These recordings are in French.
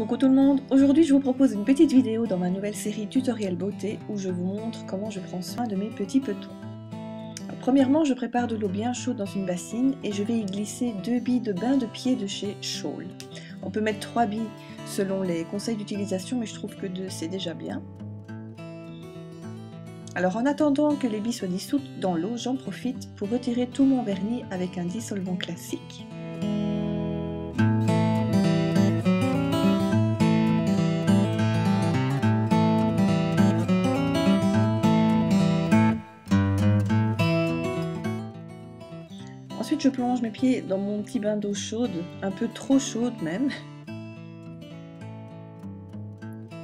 Coucou tout le monde, aujourd'hui je vous propose une petite vidéo dans ma nouvelle série tutoriel beauté où je vous montre comment je prends soin de mes petits petons. Alors, premièrement, je prépare de l'eau bien chaude dans une bassine et je vais y glisser 2 billes de bain de pied de chez Scholl. On peut mettre 3 billes selon les conseils d'utilisation, mais je trouve que 2 c'est déjà bien. Alors en attendant que les billes soient dissoutes dans l'eau, j'en profite pour retirer tout mon vernis avec un dissolvant classique. Ensuite, je plonge mes pieds dans mon petit bain d'eau chaude, un peu trop chaude même.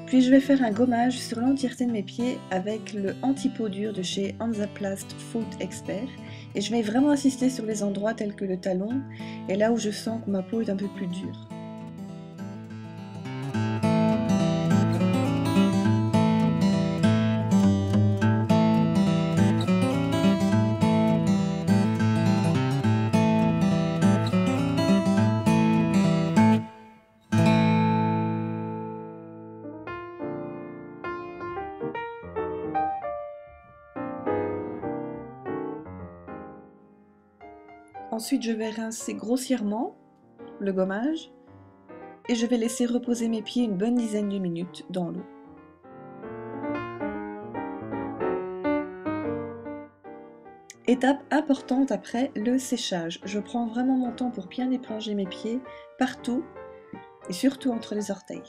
Puis je vais faire un gommage sur l'entièreté de mes pieds avec le anti-peau dure de chez Hansaplast Foot Expert. Et je vais vraiment insister sur les endroits tels que le talon et là où je sens que ma peau est un peu plus dure. Ensuite, je vais rincer grossièrement le gommage et je vais laisser reposer mes pieds une bonne dizaine de minutes dans l'eau. Étape importante après, le séchage. Je prends vraiment mon temps pour bien éponger mes pieds partout et surtout entre les orteils.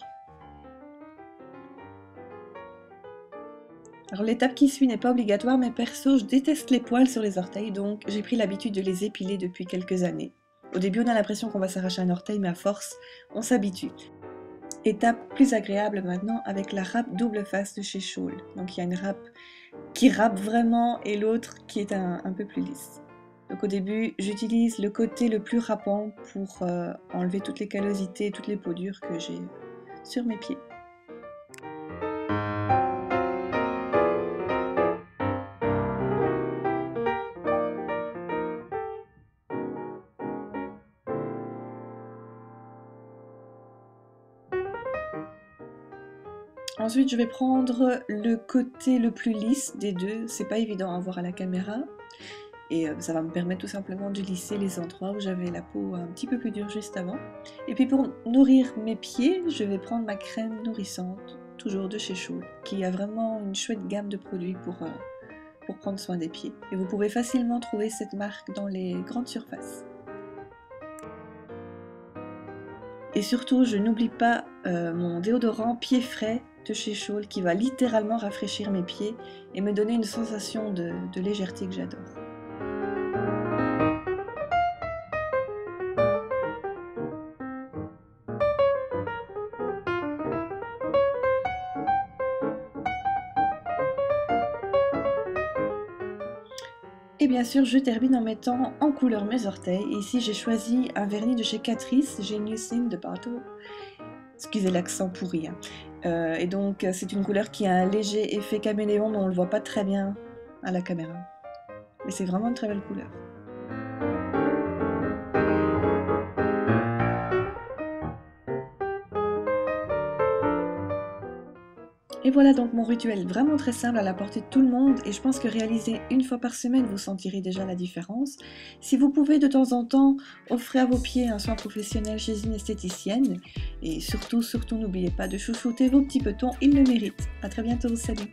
Alors l'étape qui suit n'est pas obligatoire, mais perso je déteste les poils sur les orteils, donc j'ai pris l'habitude de les épiler depuis quelques années. Au début on a l'impression qu'on va s'arracher un orteil, mais à force on s'habitue. Étape plus agréable maintenant avec la râpe double face de chez Scholl. Donc il y a une râpe qui râpe vraiment et l'autre qui est un peu plus lisse. Donc au début j'utilise le côté le plus râpant pour enlever toutes les callosités et toutes les peaux dures que j'ai sur mes pieds. Ensuite, je vais prendre le côté le plus lisse des deux, c'est pas évident à voir à la caméra, et ça va me permettre tout simplement de lisser les endroits où j'avais la peau un petit peu plus dure juste avant. Et puis pour nourrir mes pieds, je vais prendre ma crème nourrissante, toujours de chez Scholl, qui a vraiment une chouette gamme de produits pour prendre soin des pieds. Et vous pouvez facilement trouver cette marque dans les grandes surfaces. Et surtout, je n'oublie pas mon déodorant pied frais de chez Scholl qui va littéralement rafraîchir mes pieds et me donner une sensation de légèreté que j'adore. Et bien sûr, je termine en mettant en couleur mes orteils. Et ici, j'ai choisi un vernis de chez Catrice, Genius in de Pato. Excusez l'accent pourri. Et donc, c'est une couleur qui a un léger effet caméléon, mais on ne le voit pas très bien à la caméra. Mais c'est vraiment une très belle couleur. Et voilà donc mon rituel vraiment très simple à la portée de tout le monde, et je pense que réalisé une fois par semaine, vous sentirez déjà la différence. Si vous pouvez de temps en temps, offrez à vos pieds un soin professionnel chez une esthéticienne. Et surtout, n'oubliez pas de chouchouter vos petits petons, ils le méritent. A très bientôt, salut!